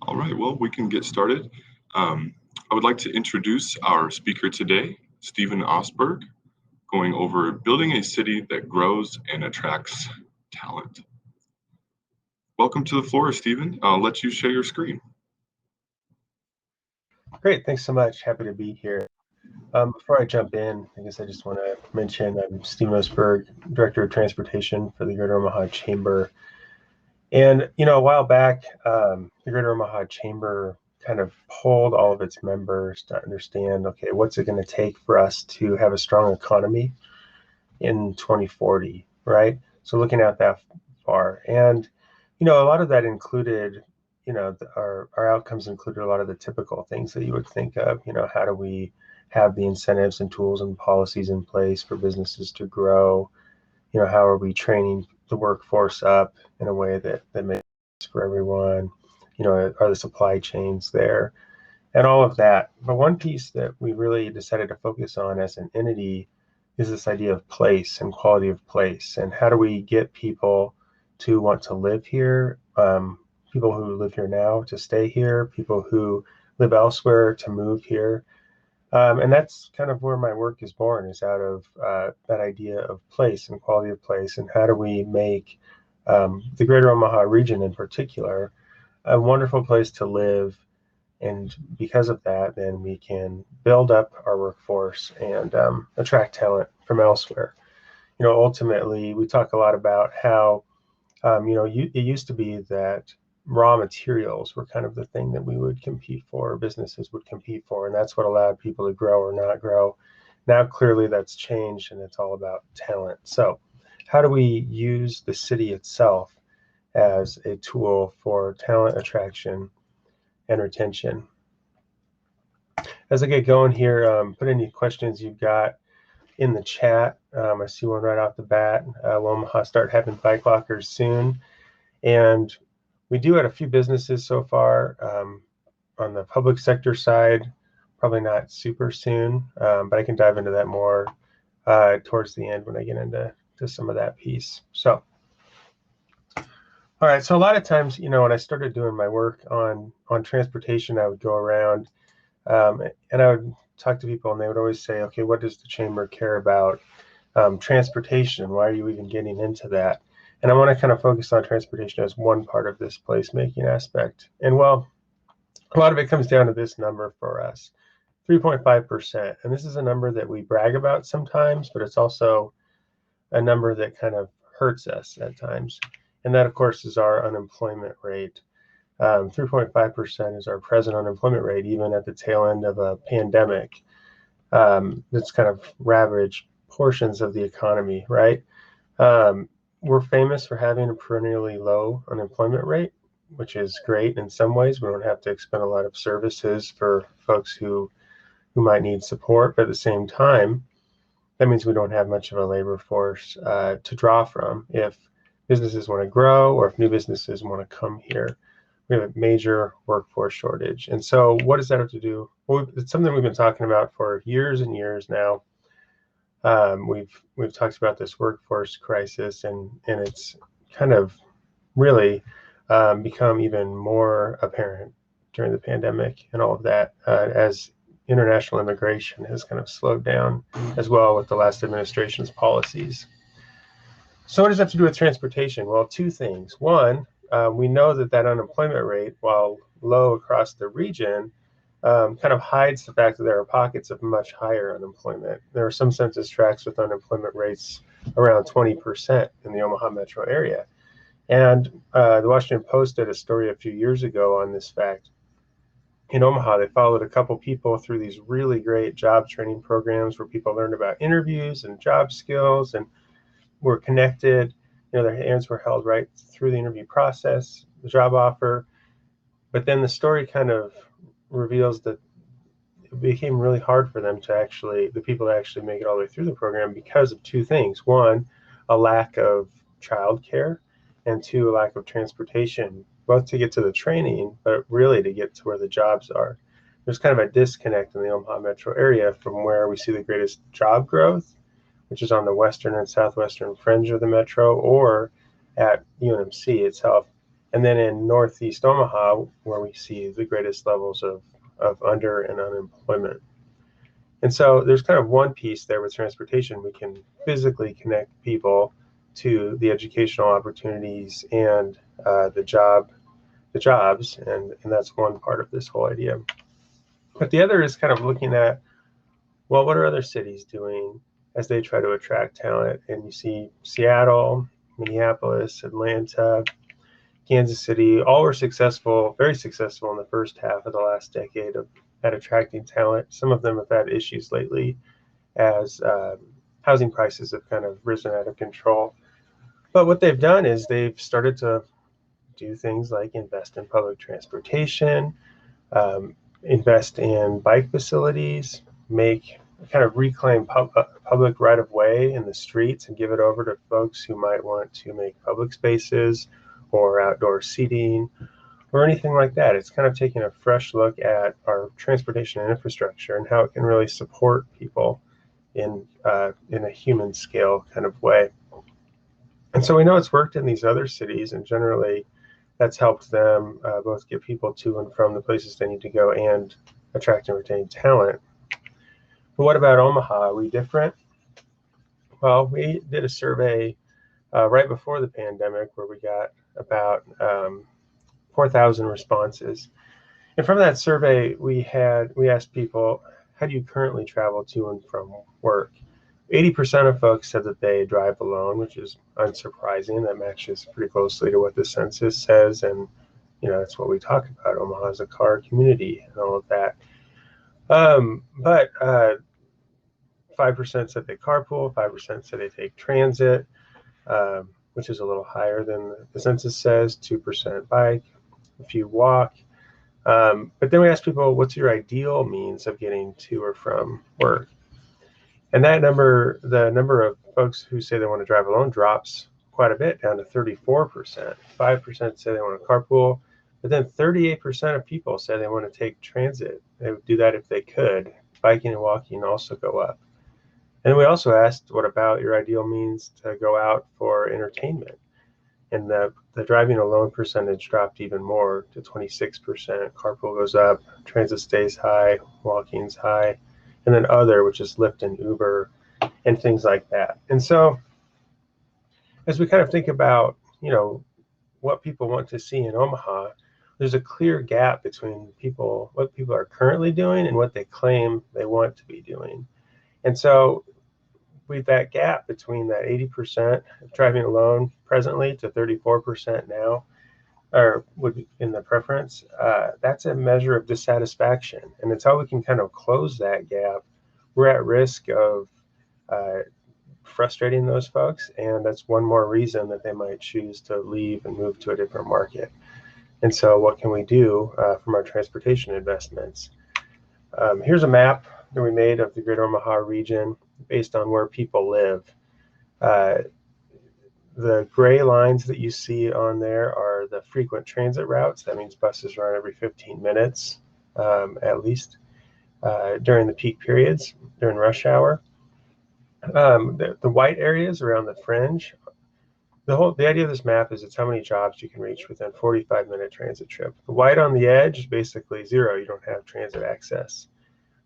All right, well, we can get started. I would like to introduce our speaker today, Stephen Osberg, going over building a city that grows and attracts talent. Welcome to the floor, Stephen. I'll let you share your screen. Great, thanks so much. Happy to be here. Before I jump in, I guess I just want to mention I'm Stephen Osberg, Director of Transportation for the Greater Omaha Chamber. And, a while back, the Greater Omaha Chamber kind of polled all of its members to understand, okay, what's it going to take for us to have a strong economy in 2040, right? So looking at that far. And, a lot of that included, our outcomes included a lot of the typical things that you would think of, how do we have the incentives and tools and policies in place for businesses to grow? How are we training the workforce up in a way that makes sense for everyone? Are the supply chains there? And all of that. But one piece that we really decided to focus on as an entity is this idea of place and quality of place. And how do we get people to want to live here, people who live here now to stay here, people who live elsewhere to move here. And that's kind of where my work is born, is out of that idea of place and quality of place. And how do we make the Greater Omaha region in particular a wonderful place to live? And because of that, then we can build up our workforce and attract talent from elsewhere. Ultimately, we talk a lot about how, it used to be that raw materials were kind of the thing that we would compete for, businesses would compete for, and that's what allowed people to grow or not grow. Now, clearly that's changed and it's all about talent. So how do we use the city itself as a tool for talent attraction and retention? As I get going here, put any questions you've got in the chat. I see one right off the bat. Will Omaha start having bike lockers soon? And we do at a few businesses so far. On the public sector side, probably not super soon, but I can dive into that more towards the end when I get into some of that piece. So, all right. So a lot of times, when I started doing my work on transportation, I would go around and I would talk to people, and they would always say, okay, what does the chamber care about transportation? Why are you even getting into that? And I want to kind of focus on transportation as one part of this placemaking aspect. And well, a lot of it comes down to this number for us, 3.5%. And this is a number that we brag about sometimes, but it's also a number that kind of hurts us at times. And that, of course, is our unemployment rate. 3.5% is our present unemployment rate, even at the tail end of a pandemic that's kind of ravaged portions of the economy, right? We're famous for having a perennially low unemployment rate, which is great in some ways. We don't have to expend a lot of services for folks who might need support, but at the same time, that means we don't have much of a labor force to draw from if businesses want to grow or if new businesses want to come here. We have a major workforce shortage. And so what does that have to do? Well, it's something we've been talking about for years and years now. We've talked about this workforce crisis, and it's kind of really become even more apparent during the pandemic and all of that as international immigration has kind of slowed down as well with the last administration's policies. So what does that have to do with transportation? Well, two things. One, we know that unemployment rate, while low across the region, kind of hides the fact that there are pockets of much higher unemployment. There are some census tracts with unemployment rates around 20% in the Omaha metro area. And the Washington Post did a story a few years ago on this fact. In Omaha, they followed a couple people through these really great job training programs where people learned about interviews and job skills and were connected. Their hands were held right through the interview process, the job offer. But then the story kind of reveals that it became really hard for them the people to actually make it all the way through the program because of two things. One, a lack of childcare, and two, a lack of transportation, both to get to the training, but really to get to where the jobs are. There's kind of a disconnect in the Omaha metro area from where we see the greatest job growth, which is on the western and southwestern fringe of the metro, or at UNMC itself. And then in Northeast Omaha, where we see the greatest levels of under and unemployment. And so there's kind of one piece there with transportation. We can physically connect people to the educational opportunities and the jobs, and that's one part of this whole idea. But the other is kind of looking at, well, what are other cities doing as they try to attract talent? And you see Seattle, Minneapolis, Atlanta, Kansas City, all were successful, very successful in the first half of the last decade at attracting talent. Some of them have had issues lately as housing prices have kind of risen out of control. But what they've done is they've started to do things like invest in public transportation, invest in bike facilities, reclaim public right of way in the streets and give it over to folks who might want to make public spaces or outdoor seating or anything like that. It's kind of taking a fresh look at our transportation and infrastructure and how it can really support people in a human scale kind of way. And so we know it's worked in these other cities, and generally that's helped them both get people to and from the places they need to go and attract and retain talent. But what about Omaha? Are we different? Well, we did a survey right before the pandemic where we got about 4,000 responses. And from that survey, we asked people, how do you currently travel to and from work? 80% of folks said that they drive alone, which is unsurprising. That matches pretty closely to what the census says. And, that's what we talk about. Omaha is a car community and all of that. But 5% said they carpool, 5% said they take transit, which is a little higher than the census says, 2% bike, a few walk. But then we asked people, what's your ideal means of getting to or from work? And that number, the number of folks who say they want to drive alone drops quite a bit, down to 34%. 5% say they want to carpool, but then 38% of people say they want to take transit. They would do that if they could. Biking and walking also go up. And we also asked, what about your ideal means to go out for entertainment? And the driving alone percentage dropped even more to 26%. Carpool goes up, transit stays high, walking's high, and then other, which is Lyft and Uber and things like that. And so as we kind of think about, what people want to see in Omaha, there's a clear gap between what people are currently doing and what they claim they want to be doing. And so with that gap between that 80% of driving alone presently to 34% now, or would in the preference, that's a measure of dissatisfaction. And until we can kind of close that gap, we're at risk of frustrating those folks. And that's one more reason that they might choose to leave and move to a different market. And so what can we do from our transportation investments? Here's a map that we made of the Greater Omaha region based on where people live. The gray lines that you see on there are the frequent transit routes. That means buses run every 15 minutes, at least, during the peak periods, during rush hour. The white areas around the fringe, the idea of this map is it's how many jobs you can reach within a 45-minute transit trip. The white on the edge is basically zero. You don't have transit access.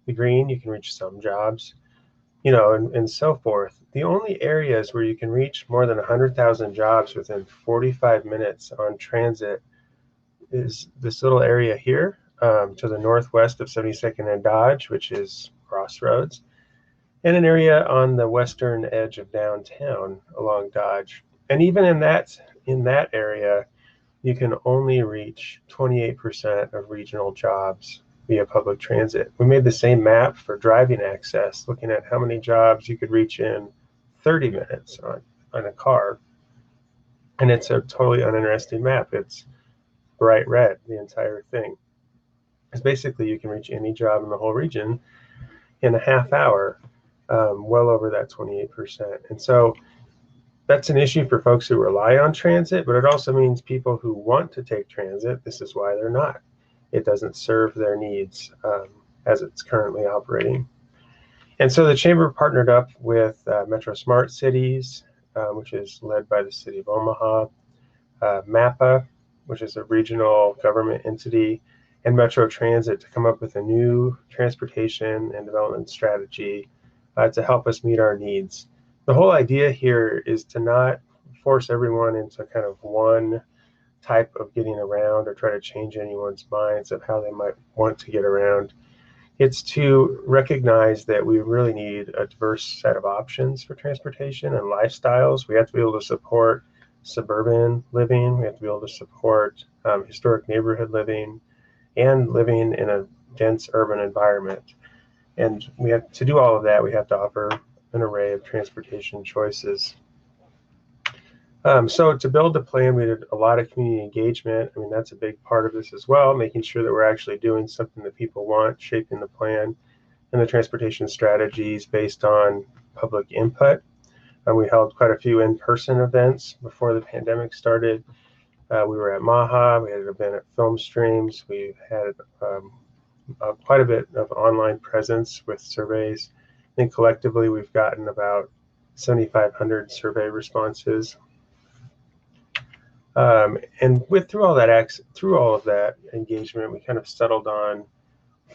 The green, you can reach some jobs, and so forth. The only areas where you can reach more than 100,000 jobs within 45 minutes on transit is this little area here to the northwest of 72nd and Dodge, which is Crossroads, and an area on the western edge of downtown along Dodge. And even in that area, you can only reach 28% of regional jobs via public transit. We made the same map for driving access, looking at how many jobs you could reach in 30 minutes on a car. And it's a totally uninteresting map. It's bright red, the entire thing. It's basically you can reach any job in the whole region in a half hour, well over that 28%. And so that's an issue for folks who rely on transit, but it also means people who want to take transit, this is why they're not. It doesn't serve their needs as it's currently operating. And so the Chamber partnered up with Metro Smart Cities, which is led by the city of Omaha, MAPA, which is a regional government entity, and Metro Transit to come up with a new transportation and development strategy to help us meet our needs. The whole idea here is to not force everyone into kind of one type of getting around or try to change anyone's minds of how they might want to get around. It's to recognize that we really need a diverse set of options for transportation and lifestyles. We have to be able to support suburban living. We have to be able to support historic neighborhood living and living in a dense urban environment. And we have to do all of that. We have to offer an array of transportation choices. So to build the plan, we did a lot of community engagement. I mean, that's a big part of this as well, making sure that we're actually doing something that people want, shaping the plan and the transportation strategies based on public input. We held quite a few in-person events before the pandemic started. We were at Omaha, we had an event at Film Streams, we had quite a bit of online presence with surveys. I think collectively we've gotten about 7,500 survey responses. And through all of that engagement, we kind of settled on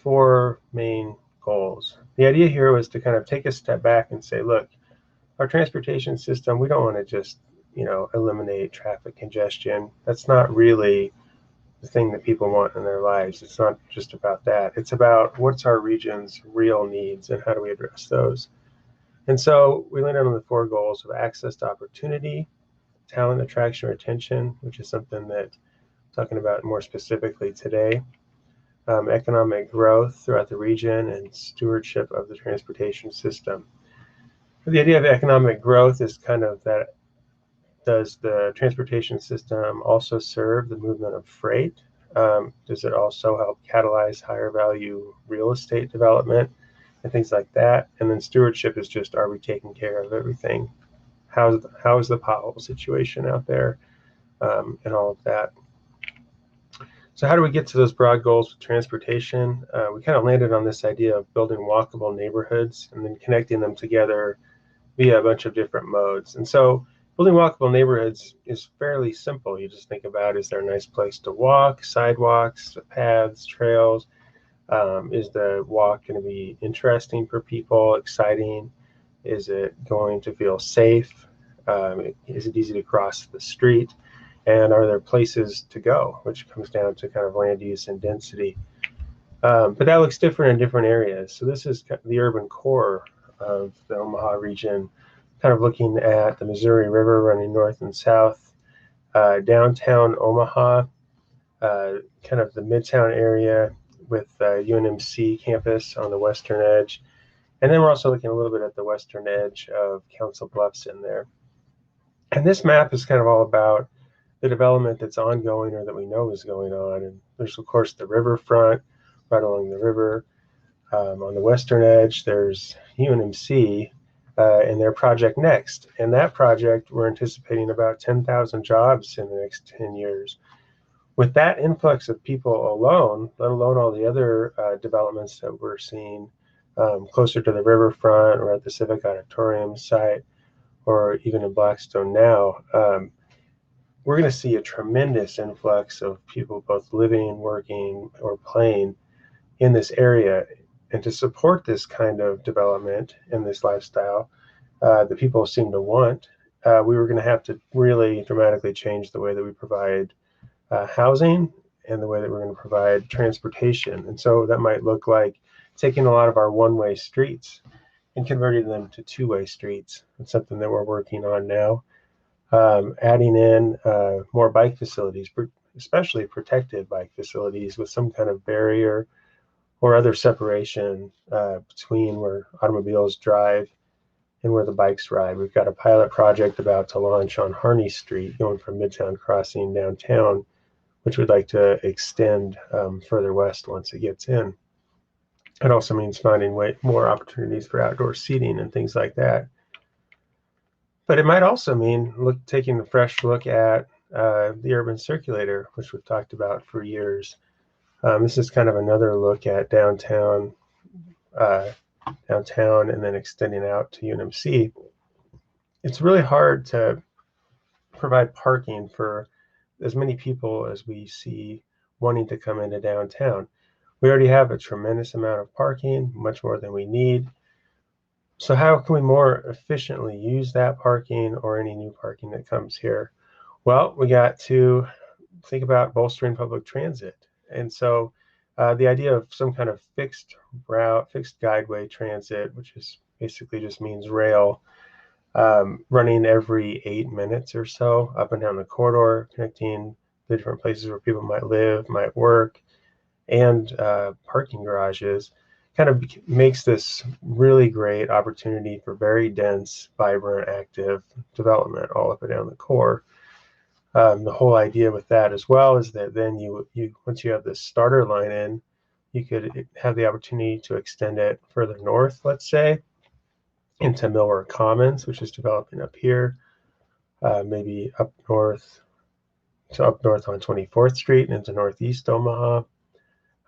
4 main goals. The idea here was to kind of take a step back and say, look, our transportation system, we don't want to just, eliminate traffic congestion. That's not really the thing that people want in their lives. It's not just about that. It's about what's our region's real needs and how do we address those. And so we landed on the 4 goals of access to opportunity, talent attraction retention, which is something that I'm talking about more specifically today, economic growth throughout the region, and stewardship of the transportation system. The idea of economic growth is kind of that, does the transportation system also serve the movement of freight? Does it also help catalyze higher value real estate development and things like that? And then stewardship is just, are we taking care of everything? How is the pothole situation out there, and all of that? So how do we get to those broad goals with transportation? We kind of landed on this idea of building walkable neighborhoods and then connecting them together via a bunch of different modes. And so building walkable neighborhoods is fairly simple. You just think about, is there a nice place to walk, sidewalks, paths, trails? Is the walk going to be interesting for people, exciting? Is it going to feel safe? Is it easy to cross the street? And are there places to go, which comes down to kind of land use and density. But that looks different in different areas. So this is the urban core of the Omaha region, kind of looking at the Missouri River running north and south, downtown Omaha, kind of the Midtown area with UNMC campus on the western edge. And then we're also looking a little bit at the western edge of Council Bluffs in there. And this map is kind of all about the development that's ongoing or that we know is going on. And there's, of course, the riverfront right along the river. On the western edge, there's UNMC and their Project Next. And that project, we're anticipating about 10,000 jobs in the next 10 years. With that influx of people alone, let alone all the other developments that we're seeing closer to the riverfront or at the Civic Auditorium site, or even in Blackstone now, we're going to see a tremendous influx of people both living, working, or playing in this area. And to support this kind of development and this lifestyle that people seem to want, we were going to have to really dramatically change the way that we provide housing and the way that we're going to provide transportation. And so that might look like taking a lot of our one-way streets and converting them to two-way streets. It's something that we're working on now. Adding in more bike facilities, especially protected bike facilities with some kind of barrier or other separation between where automobiles drive and where the bikes ride. We've got a pilot project about to launch on Harney Street, going from Midtown Crossing downtown, which we'd like to extend further west once it gets in. It also means finding more opportunities for outdoor seating and things like that. But it might also mean taking a fresh look at the urban circulator, which we've talked about for years. This is kind of another look at downtown, and then extending out to UNMC. It's really hard to provide parking for as many people as we see wanting to come into downtown. We already have a tremendous amount of parking, much more than we need. So how can we more efficiently use that parking or any new parking that comes here? Well, we got to think about bolstering public transit. And so the idea of some kind of fixed route, fixed guideway transit, which is basically just means rail, running every 8 minutes or so up and down the corridor, connecting the different places where people might live, might work, and parking garages, kind of makes this really great opportunity for very dense, vibrant, active development all up and down the core. The whole idea with that as well is that then you once you have this starter line in, you could have the opportunity to extend it further north, let's say, into Millward Commons, which is developing up here, maybe up north on 24th Street and into Northeast Omaha,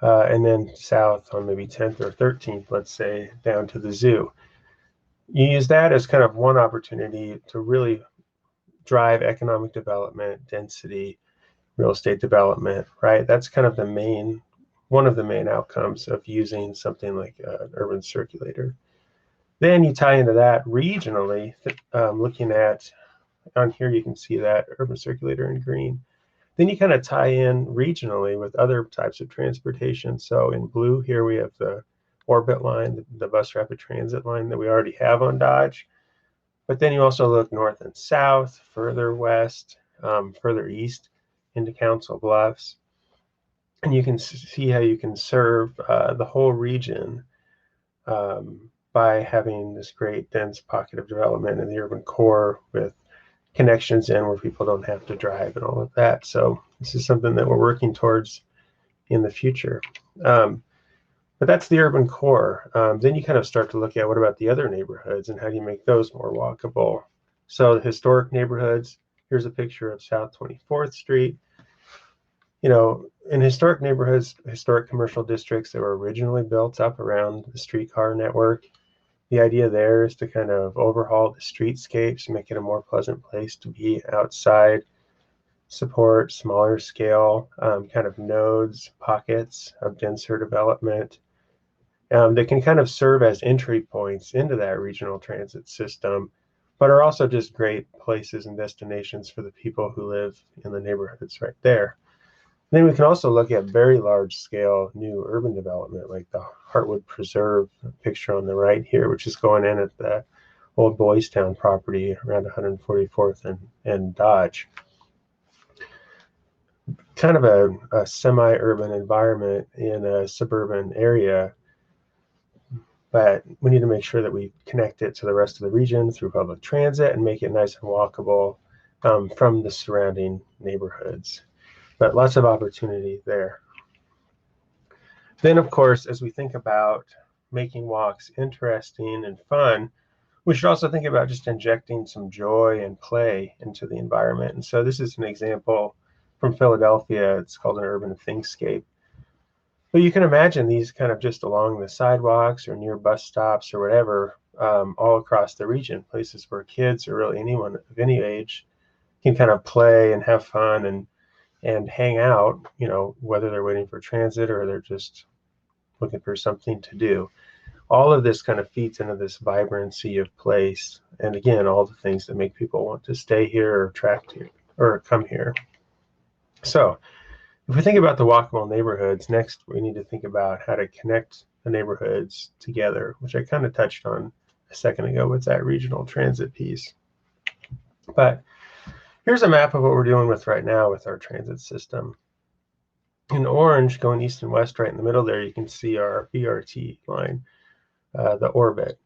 and then south on maybe 10th or 13th, let's say, down to the zoo. You use that as kind of one opportunity to really drive economic development, density, real estate development, right? That's kind of one of the main outcomes of using something like an urban circulator. Then you tie into that regionally, looking at, on here you can see that urban circulator in green. Then you kind of tie in regionally with other types of transportation. So in blue here we have the Orbit line, the bus rapid transit line that we already have on Dodge. But then you also look north and south, further west, further east into Council Bluffs. And you can see how you can serve the whole region by having this great dense pocket of development in the urban core with connections in where people don't have to drive and all of that. So this is something that we're working towards in the future. But that's the urban core. Then you kind of start to look at what about the other neighborhoods and how do you make those more walkable? So the historic neighborhoods, here's a picture of South 24th Street. You know, in historic neighborhoods, historic commercial districts that were originally built up around the streetcar network, the idea there is to kind of overhaul the streetscapes, make it a more pleasant place to be outside, support smaller scale kind of nodes, pockets of denser development that can kind of serve as entry points into that regional transit system, but are also just great places and destinations for the people who live in the neighborhoods right there. And then we can also look at very large scale new urban development, like the Heartwood Preserve picture on the right here, which is going in at the old Boys Town property around 144th and Dodge. Kind of a semi-urban environment in a suburban area, but we need to make sure that we connect it to the rest of the region through public transit and make it nice and walkable from the surrounding neighborhoods. But lots of opportunity there. Then, of course, as we think about making walks interesting and fun, we should also think about just injecting some joy and play into the environment. And so this is an example from Philadelphia. It's called an urban thingscape. But you can imagine these kind of just along the sidewalks or near bus stops or whatever, all across the region, places where kids or really anyone of any age can kind of play and have fun and hang out, you know, whether they're waiting for transit or they're just looking for something to do. All of this kind of feeds into this vibrancy of place. And again, all the things that make people want to stay here or attract here or come here. So if we think about the walkable neighborhoods, next we need to think about how to connect the neighborhoods together, which I kind of touched on a second ago with that regional transit piece. But here's a map of what we're dealing with right now with our transit system. In orange, going east and west right in the middle there, you can see our BRT line, the Orbit.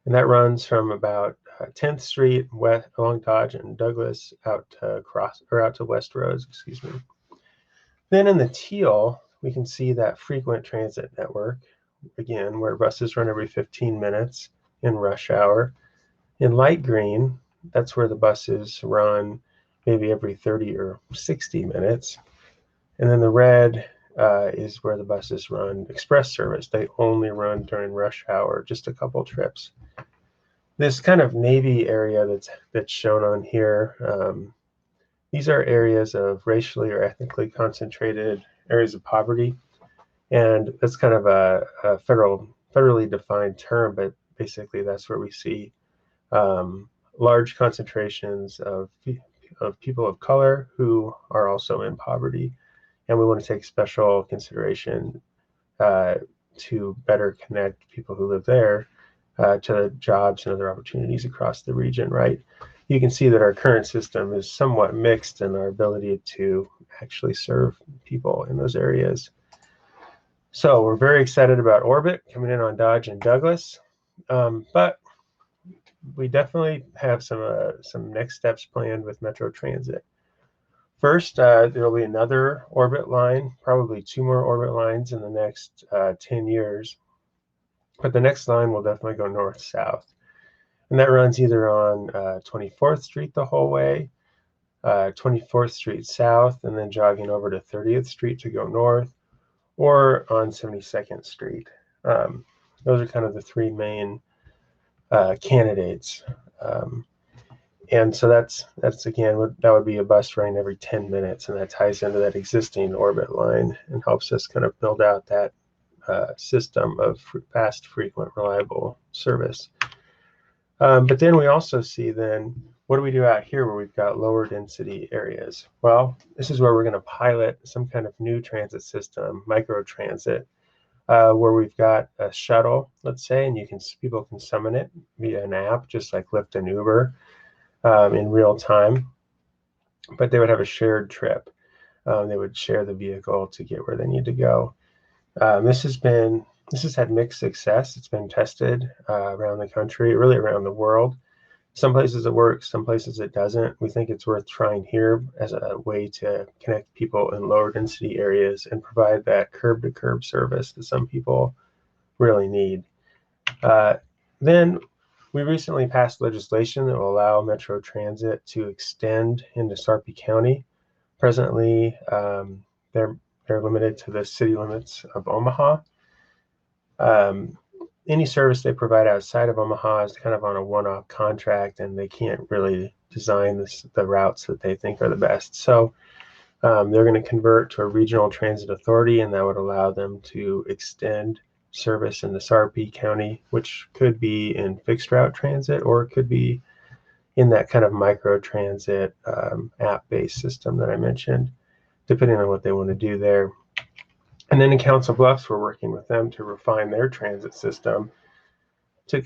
And that runs from about 10th Street west along Dodge and Douglas out to West Rose, excuse me. Then in the teal, we can see that frequent transit network, again, where buses run every 15 minutes in rush hour. In light green, that's where the buses run maybe every 30 or 60 minutes. And then the red is where the buses run express service. They only run during rush hour, just a couple trips. This kind of navy area that's shown on here these are areas of racially or ethnically concentrated areas of poverty. And that's kind of a federally defined term, but basically that's where we see large concentrations of people of color who are also in poverty. And we want to take special consideration to better connect people who live there to jobs and other opportunities across the region, right? You can see that our current system is somewhat mixed in our ability to actually serve people in those areas. So we're very excited about Orbit coming in on Dodge and Douglas, but we definitely have some next steps planned with Metro Transit. First, there will be another Orbit line, probably 2 more Orbit lines in the next 10 years. But the next line will definitely go north-south. And that runs either on 24th Street the whole way, 24th Street south, and then jogging over to 30th Street to go north, or on 72nd Street. Those are kind of the 3 main candidates. And so that's again, that would be a bus running every 10 minutes, and that ties into that existing Orbit line and helps us kind of build out that system of fast, frequent, reliable service. But then we also see then, what do we do out here where we've got lower density areas? Well, this is where we're going to pilot some kind of new transit system, micro transit, where we've got a shuttle, let's say, and people can summon it via an app, just like Lyft and Uber, in real time. But they would have a shared trip. They would share the vehicle to get where they need to go. This has had mixed success. It's been tested around the country, really around the world. Some places it works, some places it doesn't. We think it's worth trying here as a way to connect people in lower density areas and provide that curb to curb service that some people really need. Then we recently passed legislation that will allow Metro Transit to extend into Sarpy County. Presently, they're limited to the city limits of Omaha. Any service they provide outside of Omaha is kind of on a one-off contract, and they can't really design the routes that they think are the best. So they're going to convert to a regional transit authority, and that would allow them to extend service in the Sarpy County, which could be in fixed route transit, or it could be in that kind of micro transit app-based system that I mentioned, depending on what they want to do there. And then in Council Bluffs, we're working with them to refine their transit system to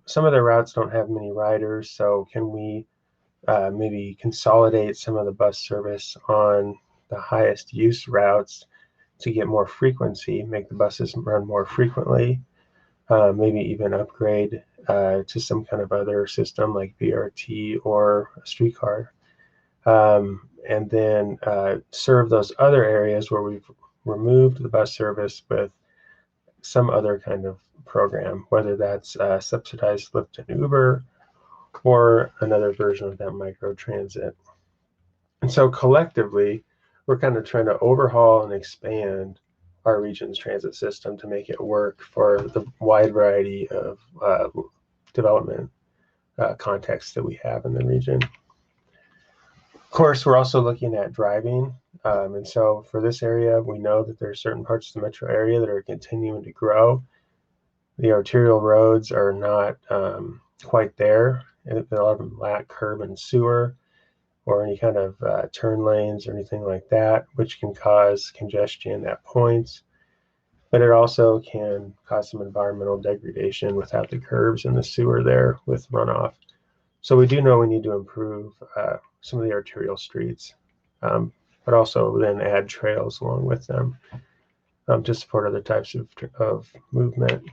some of their routes don't have many riders, so can we maybe consolidate some of the bus service on the highest use routes to get more frequency, make the buses run more frequently, maybe even upgrade to some kind of other system like BRT or a streetcar, and then serve those other areas where we've removed the bus service with some other kind of program, whether that's subsidized Lyft and Uber or another version of that micro transit. And so collectively, we're kind of trying to overhaul and expand our region's transit system to make it work for the wide variety of development contexts that we have in the region. Of course, we're also looking at driving. And so for this area, we know that there are certain parts of the metro area that are continuing to grow. The arterial roads are not quite there. A lot of them lack curb and sewer or any kind of turn lanes or anything like that, which can cause congestion at points. But it also can cause some environmental degradation without the curbs and the sewer there with runoff. So we do know we need to improve some of the arterial streets, but also then add trails along with them to support other types of movement.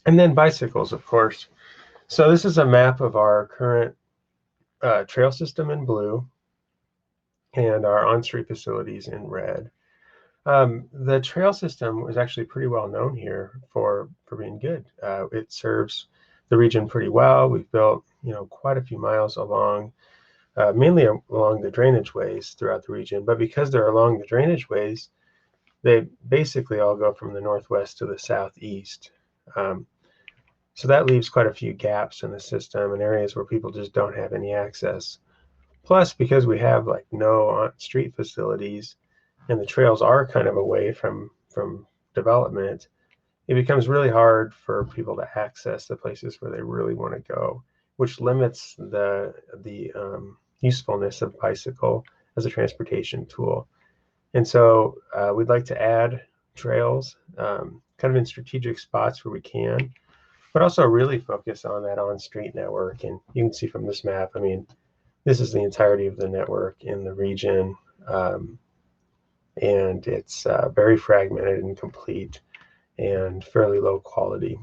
And then bicycles, of course. So this is a map of our current trail system in blue and our on-street facilities in red. The trail system was actually pretty well known here for being good. It serves the region pretty well. We've built quite a few miles along, mainly along the drainage ways throughout the region. But because they're along the drainage ways, they basically all go from the northwest to the southeast. So that leaves quite a few gaps in the system and areas where people just don't have any access. Plus, because we have like no on-street facilities and the trails are kind of away from development, it becomes really hard for people to access the places where they really want to go, which limits the usefulness of bicycle as a transportation tool. And so we'd like to add trails kind of in strategic spots where we can, but also really focus on that on-street network. And you can see from this map, I mean, this is the entirety of the network in the region, and it's very fragmented and complete and fairly low quality.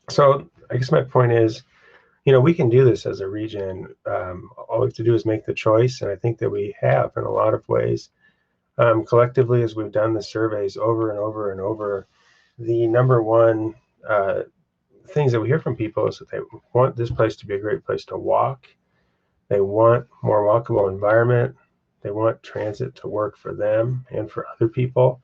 So I guess my point is, we can do this as a region. All we have to do is make the choice, and I think that we have in a lot of ways. Collectively, as we've done the surveys over and over and over, the number one things that we hear from people is that they want this place to be a great place to walk. They want more walkable environment. They want transit to work for them and for other people.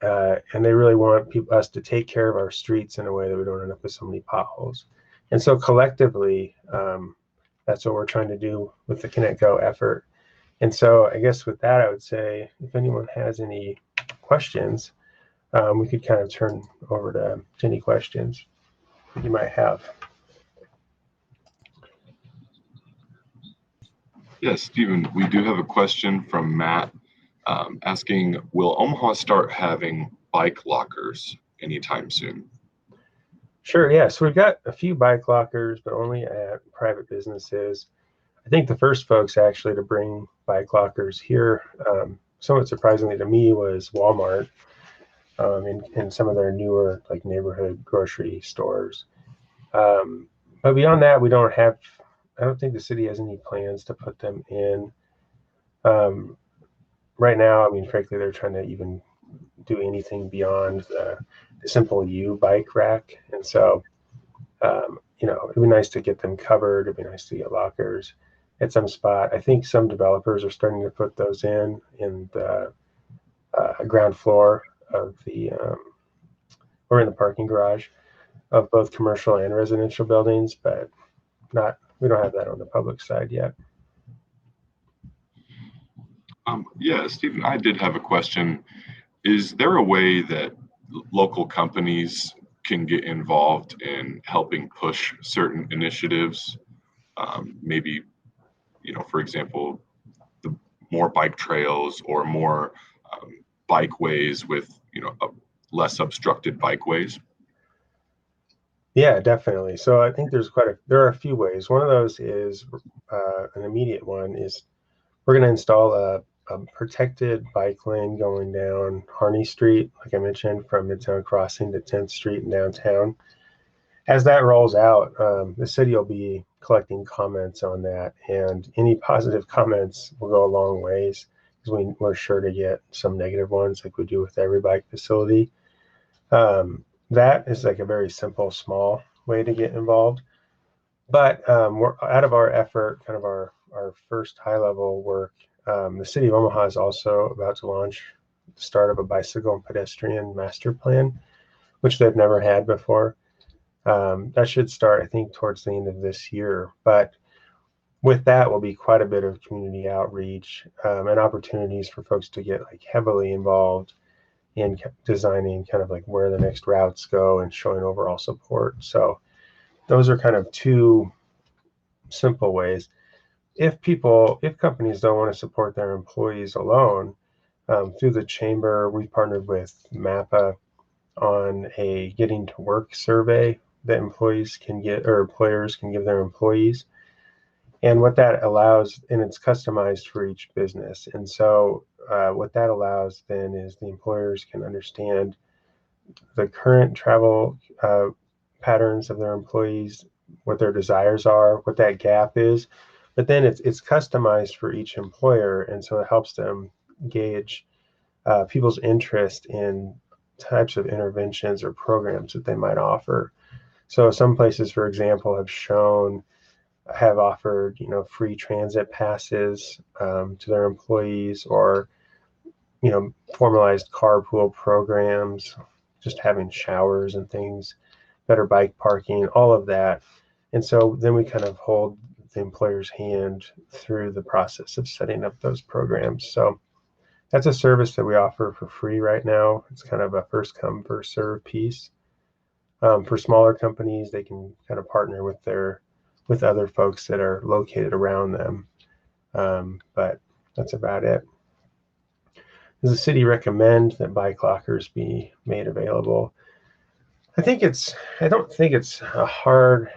And they really want us to take care of our streets in a way that we don't end up with so many potholes. And so collectively, that's what we're trying to do with the Connect Go effort. And so I guess with that, I would say if anyone has any questions, we could kind of turn over to any questions that you might have. Yes, Stephen, we do have a question from Matt asking, will Omaha start having bike lockers anytime soon? Sure, yeah. So we've got a few bike lockers, but only at private businesses. I think the first folks actually to bring bike lockers here, somewhat surprisingly to me, was Walmart in some of their newer like neighborhood grocery stores. But beyond that, I don't think the city has any plans to put them in. Right now, I mean, frankly, they're trying to even do anything beyond the simple U bike rack. And so, it'd be nice to get them covered. It'd be nice to get lockers at some spot. I think some developers are starting to put those in the ground floor of or in the parking garage of both commercial and residential buildings, but we don't have that on the public side yet. Yeah, Stephen, I did have a question. Is there a way that local companies can get involved in helping push certain initiatives? Maybe, for example, the more bike trails or more bikeways with, less obstructed bikeways? Yeah, definitely. So I think there are a few ways. One of those is an immediate one is we're going to install a protected bike lane going down Harney Street, like I mentioned, from Midtown Crossing to 10th Street and downtown. As that rolls out, the city will be collecting comments on that, and any positive comments will go a long ways because we're sure to get some negative ones like we do with every bike facility. That is like a very simple, small way to get involved. But we're out of our effort, kind of our first high-level work. The city of Omaha is also about to launch the start of a bicycle and pedestrian master plan, which they've never had before. That should start, I think, towards the end of this year. But with that will be quite a bit of community outreach and opportunities for folks to get like heavily involved in designing kind of like where the next routes go and showing overall support. So those are kind of two simple ways. If companies don't want to support their employees alone, through the chamber, we've partnered with MAPA on a getting to work survey that employers can give their employees. And what that allows, and it's customized for each business. And so what that allows then is the employers can understand the current travel patterns of their employees, what their desires are, what that gap is. But then it's customized for each employer. And so it helps them gauge people's interest in types of interventions or programs that they might offer. So some places, for example, have offered, free transit passes to their employees, or, formalized carpool programs, just having showers and things, better bike parking, all of that. And so then we kind of hold the employer's hand through the process of setting up those programs. So that's a service that we offer for free right now. It's kind of a first come, first serve piece. For smaller companies, they can kind of partner with other folks that are located around them. But that's about it. Does the city recommend that bike lockers be made available? I don't think it's a hard,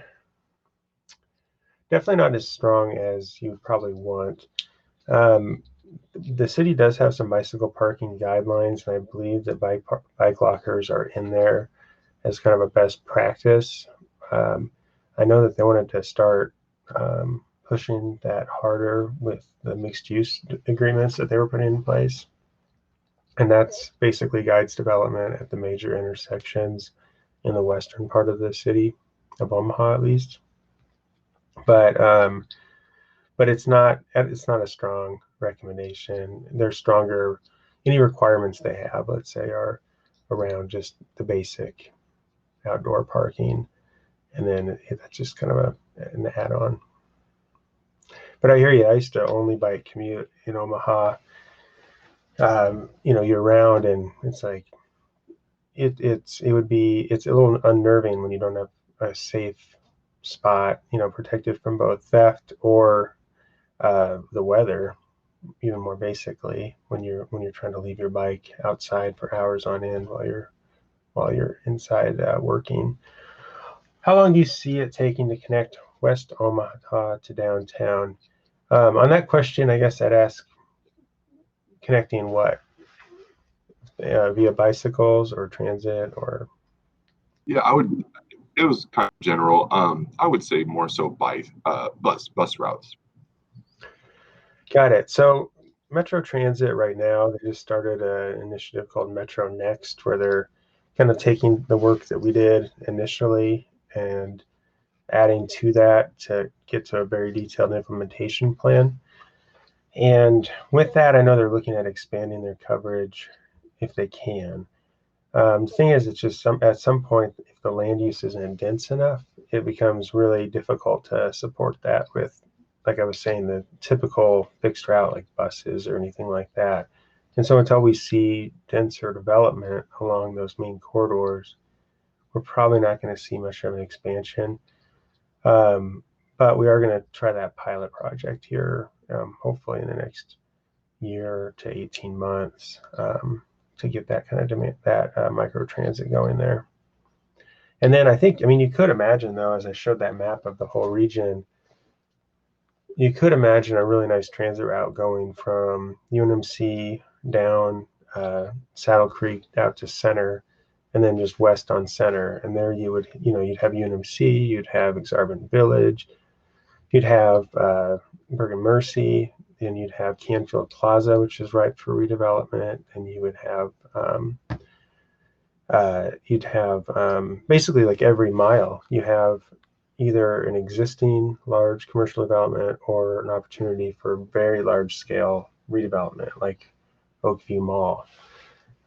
definitely not as strong as you would probably want. The city does have some bicycle parking guidelines, and I believe that bike lockers are in there as kind of a best practice. I know that they wanted to start pushing that harder with the mixed use agreements that they were putting in place. And that's basically guides development at the major intersections in the western part of the city of Omaha, at least. But it's not a strong recommendation. They're stronger. Any requirements they have, let's say, are around just the basic outdoor parking, and then that's just kind of an add-on. But I hear you. I used to only bike commute in Omaha, year round, and it's like it's a little unnerving when you don't have a safe spot, protected from both theft or the weather. Even more basically, when you're trying to leave your bike outside for hours on end while you're inside working. How long do you see it taking to connect West Omaha to downtown? On that question, I guess I'd ask, connecting what? Via bicycles or transit or? Yeah, it was kind of general. I would say more so by bus routes. Got it. So Metro Transit right now, they just started an initiative called Metro Next, where they're kind of taking the work that we did initially and adding to that to get to a very detailed implementation plan. And with that, I know they're looking at expanding their coverage if they can. The thing is, it's just at some point, if the land use isn't dense enough, it becomes really difficult to support that with, like I was saying, the typical fixed route like buses or anything like that. And so until we see denser development along those main corridors, we're probably not going to see much of an expansion. But we are going to try that pilot project here, hopefully in the next year to 18 months, to get that kind of micro transit going there. And then you could imagine, though, as I showed that map of the whole region, you could imagine a really nice transit route going from UNMC down Saddle Creek out to Center, and then just west on Center. And there you'd have UNMC, you'd have Exarban Village, you'd have Bergen Mercy, then you'd have Canfield Plaza, which is ripe for redevelopment, and you would have basically, like, every mile you have either an existing large commercial development or an opportunity for very large scale redevelopment, like Oakview Mall,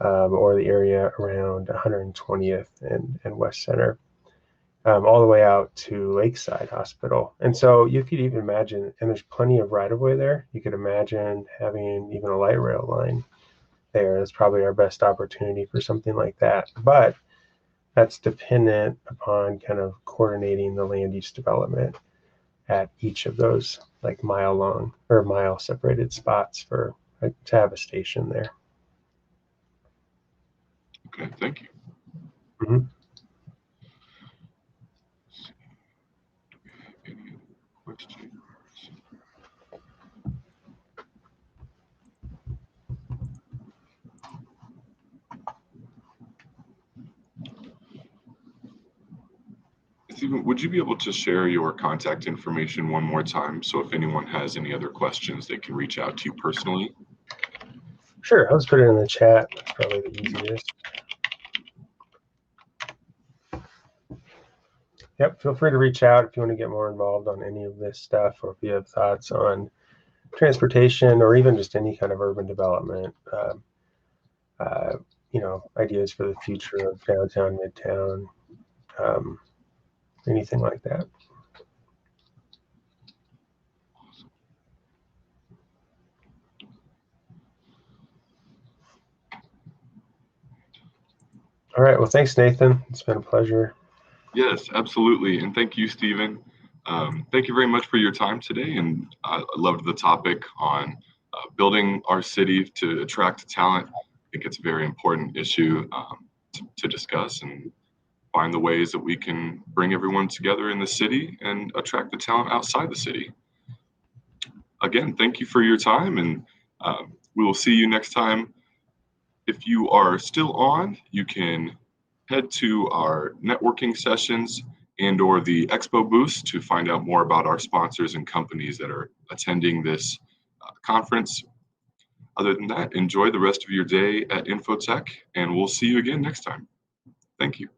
or the area around 120th and West Center, all the way out to Lakeside Hospital. And so you could even imagine, and there's plenty of right of way there, you could imagine having even a light rail line there. That's probably our best opportunity for something like that. But that's dependent upon kind of coordinating the land use development at each of those like mile long or mile separated spots to have a station there. Okay, thank you. Mm-hmm. Any other questions? Stephen, would you be able to share your contact information one more time, so if anyone has any other questions, they can reach out to you personally? Sure, I'll just put it in the chat. That's probably the easiest. Yep, feel free to reach out if you want to get more involved on any of this stuff, or if you have thoughts on transportation or even just any kind of urban development, ideas for the future of downtown, midtown, anything like that. All right. Well, thanks, Nathan. It's been a pleasure. Yes, absolutely. And thank you, Stephen. Thank you very much for your time today. And I loved the topic on building our city to attract talent. I think it's a very important issue to discuss and find the ways that we can bring everyone together in the city and attract the talent outside the city. Again, thank you for your time, and we will see you next time. If you are still on, you can head to our networking sessions and or the expo booths to find out more about our sponsors and companies that are attending this conference. Other than that, enjoy the rest of your day at Infotec, and we'll see you again next time. Thank you.